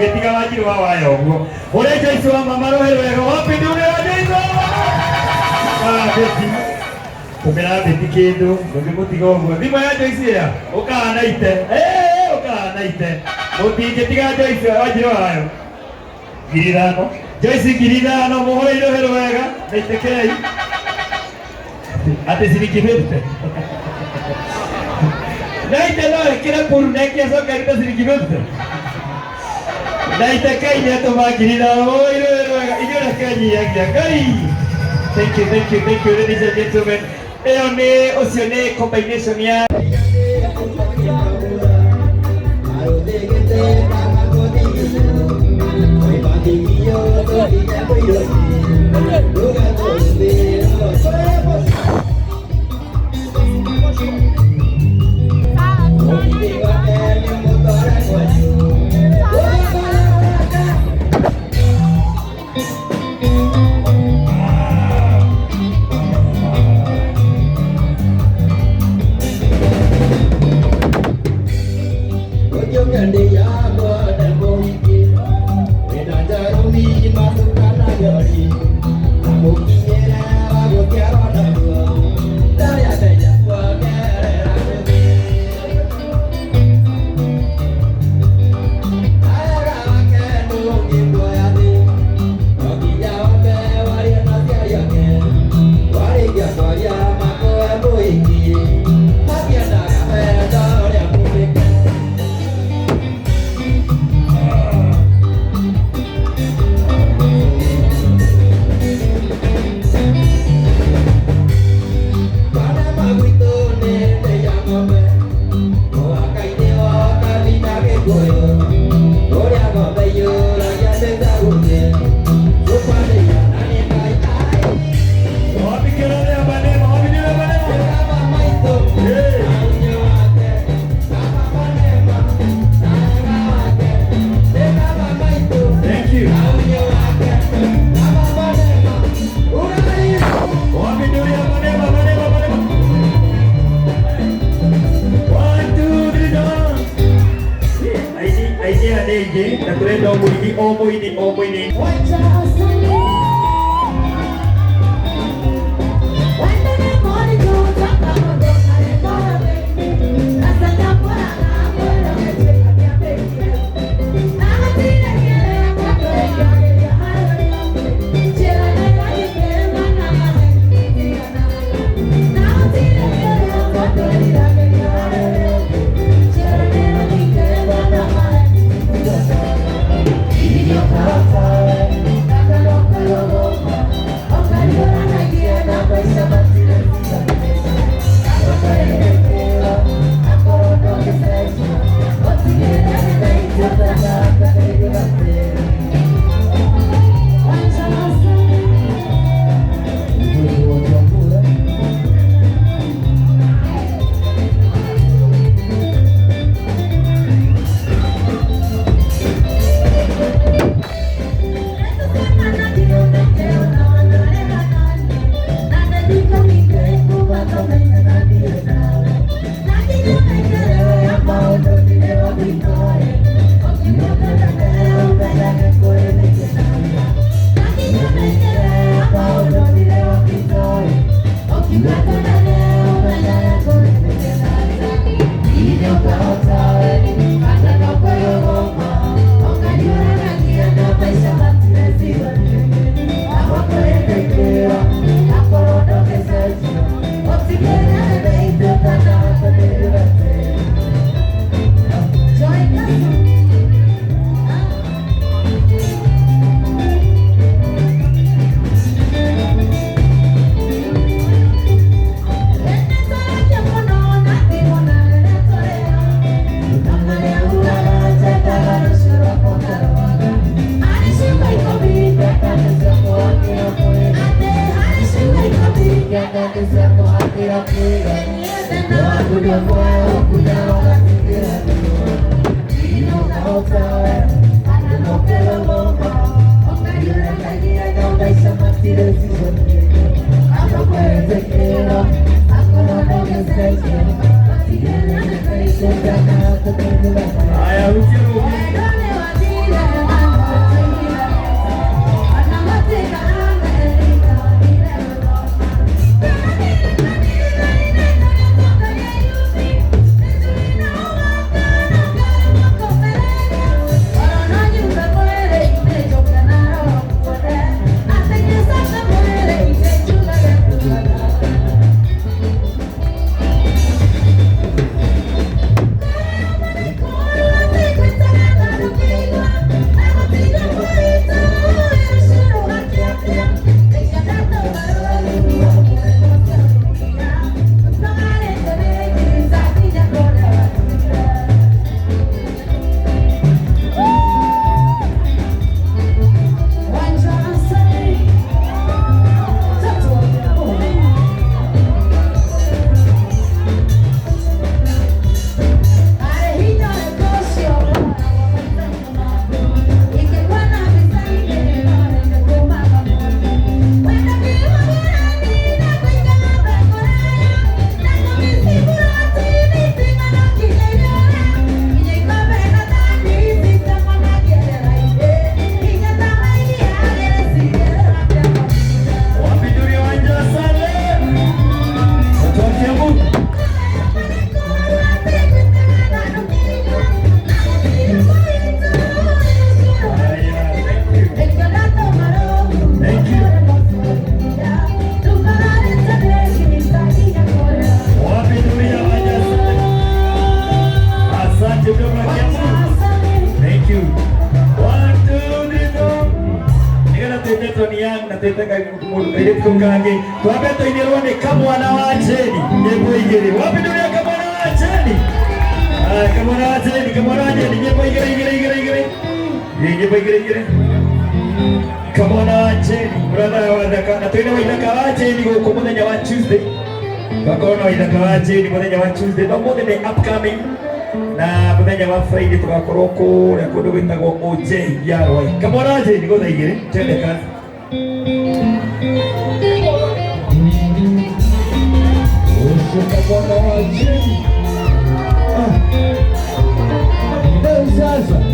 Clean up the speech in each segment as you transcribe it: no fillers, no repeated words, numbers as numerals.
getiga wajiri wa wayo go ore Joyce wa mama rohero wapi ndio Joyce beti kumera beti kindu ngimutiga uguo thimo ya Joyce ya ukana ite ukana ite mutingetiga Joyce wajiri wa wayo girithano Joyce girithano muhoi rohero wega naitekei ate sirikibete naite no kira puru nekia so karita sirikibete naite kai ne to magirithano oi rohero wega igora kanyi yagia kai. Thank you, ladies and gentlemen. Eo ni ucio ni combination ya omwini Haya, netoni yangu na teteka ile kumkange tuabeto inirone kama wanawacheni nyimbo igere wapi dunia kama wanawacheni kama wanawacheni nyimbo igere kama wanawacheni brother wadaka na tena waidaka wacheni kwa muda wa Tuesday bakona waidaka wacheni muda wa Tuesday no more the upcoming na muda wa Friday tukakoroko ya kodo witagwo OJ yarwa kama wanawacheni go igere tende kazi kama wanawacheni sasa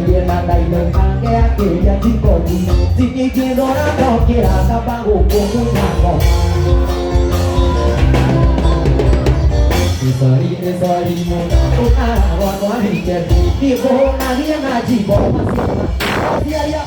dia nadai lengkang aquella chico si ti chiedo la tocchia capago con una cosa Sorry mo una agua con riche dico una dia na chico sia ya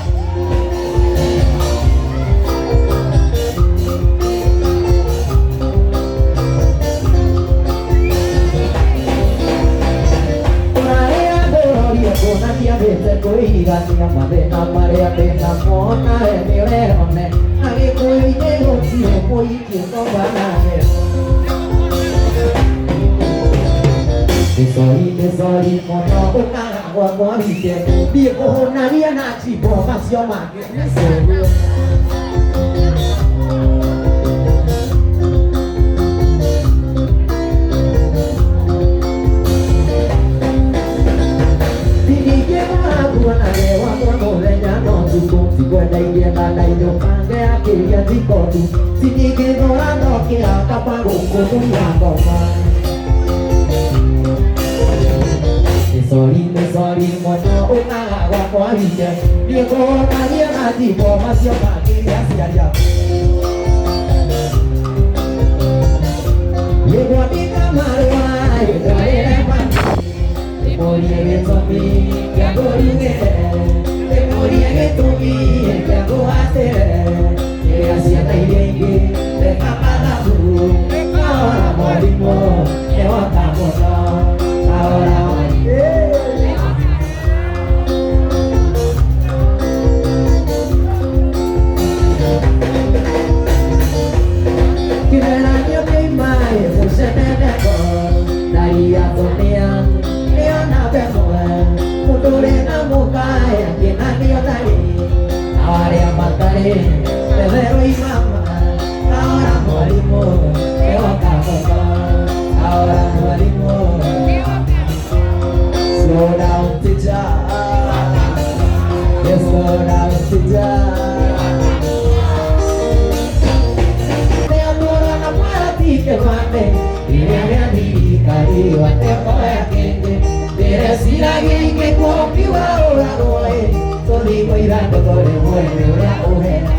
Una vez coi gania madena marea pena mona e mirone ave coi nego si coi che no banane Tesori mono una agua con vite dico una via na ci bo ma si o ma si guarda in via dai do pange a che via di cotu si dice non hanno che a capago con una gomma tesori mono una agua qua via dico Maria na di bo ma si ma che via sia ya Llego a mi cama y trae la pan morir en zombie que hago moría que tú vi que hago hacer que hacía tairenge de capada tú ahora morimos que votamos ahora que el año que más se me dejó daría donean leona bemoa Motorena mukaya kinani yotari Awari amatari Bebero y mama Ahora morimos Ewa kamoka Ahora morimos Slow down teacher Yes, slow down teacher Te adoro na para ti que mate Y me adika y te voy a quente Si la que copio ahora no es, todo digo y dando todo el muelle una ojera.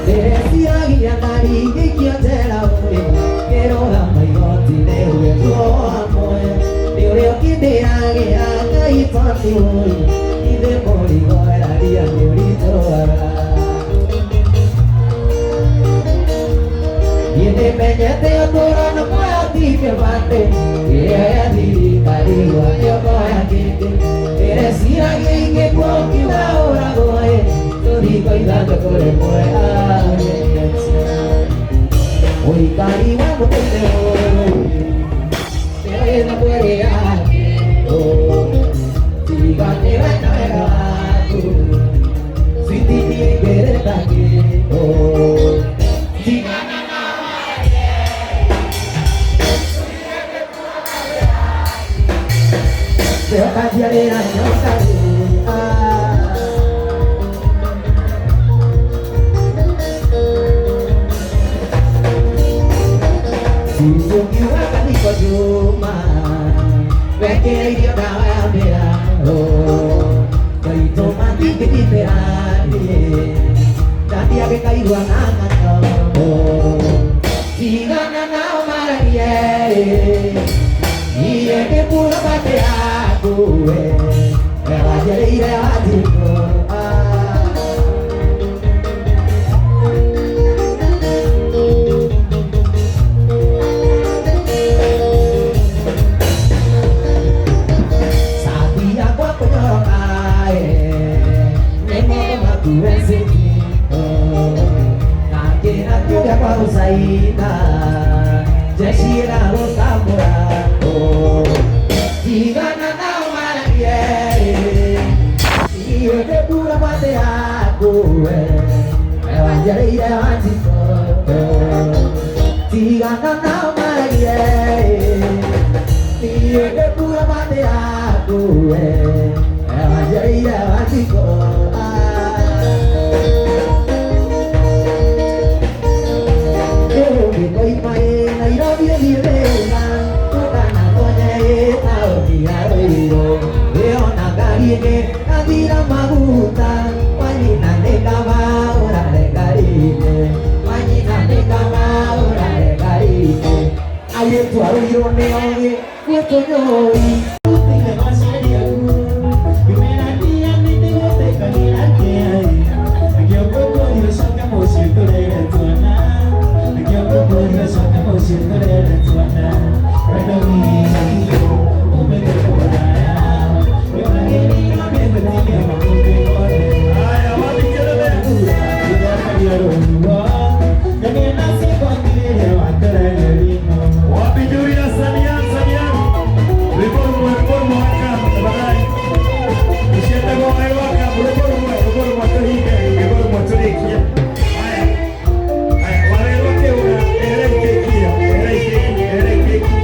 Te decía que andar y que quiero te la voy, quiero la mayor si te voy a amor. Te voy a quitar que haga y para ti voy, y de morir era día de Independiente yo todo no puedo a ti que mate que haya ti cariño yo voy a quite eres ir alguien que cualquier hora voy yo digo y dando por el muera hoy cariño no te voy no puede si gane va a navegar si te quiere estar aquí si gana Te cambiaré la noche Si yo me voy a mi cojuma Ve que yo no voy a mirar Voy tomando y que te esperaré Nanti a que caigo a nada Si gana na maravilla Y es que puro patear me vaya a ir a Sabía cuánto yo cae me modo más tu enseñito Nadie lluvia cuando saída ya llega los tamboracos Si gana y es que pura parte aku me vaya a ir a si gana nama y es que pura parte aku me vaya a ir a ke kadira maguta Wanyina dekama ora dekarite Wanyina dekama ora dekarite Ayo tuaru yone oge Kueto nyoi Tine masih dia Gimana dia miti wote kanina kiai Agio koko dio soka musir turere tuana Agio koko dio soka musir turere tuana Redomi agio Umete kodaya Yona gini ngabe betike makuke kode Ay, awati kelele Tidak kadia rohua Demi nasi kondire watara gelino Wapi juri na sanian Reformu akam Teman-teman Usiata ko ay wakam Reformu aturika Reformu aturika Ay, wale wake una Erei kekia Erei kekia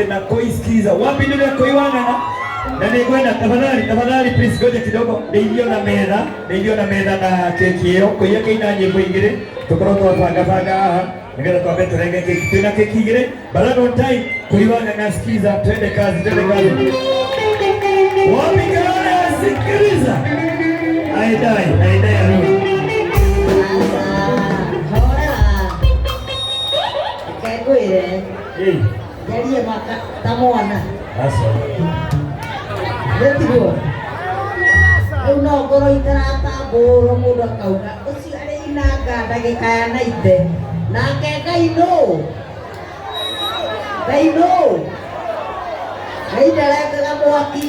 Na kuisikiza wapi ndio kuiwangana na nikwenda tafadhali please goja kidogo ndio na meza na keki hiyo kwa hiyo kina nyimbo ingine tukoro twapanga ningeza tuambe turenge keki tuna keki ingine but on time kuiwangana sikiza twende kazi wapi kana sikiliza aidai alo Kaiguire Jadi maka tamuana. Asa. Letigo. rĩu no ngoro itaratambũrwo mũndũ akauga ũcio arĩ inanga ndagĩka na ite nake Ngai nũ Ngai ndarengaga mwaki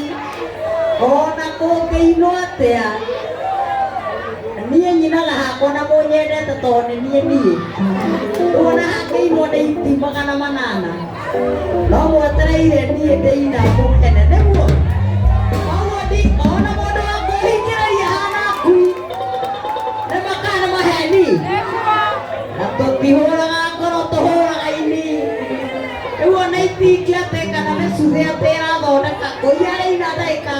ona kũngĩinwo atĩa niĩ nyinaga hakwa na mũnyendete tondũ nĩ niĩ ona hakĩinwo nĩ iti 800 no mwetereire niĩ ndĩina mũkene nĩguo ona mũndũ wa kũhingĩrĩria hana ngui nĩ makana maheni na tũtihũraga ngoro tũhũraga ini rĩu ona itingĩatĩ kana nĩ cuthi atĩ ĩrathondeka ngũi arĩ ina ndagĩka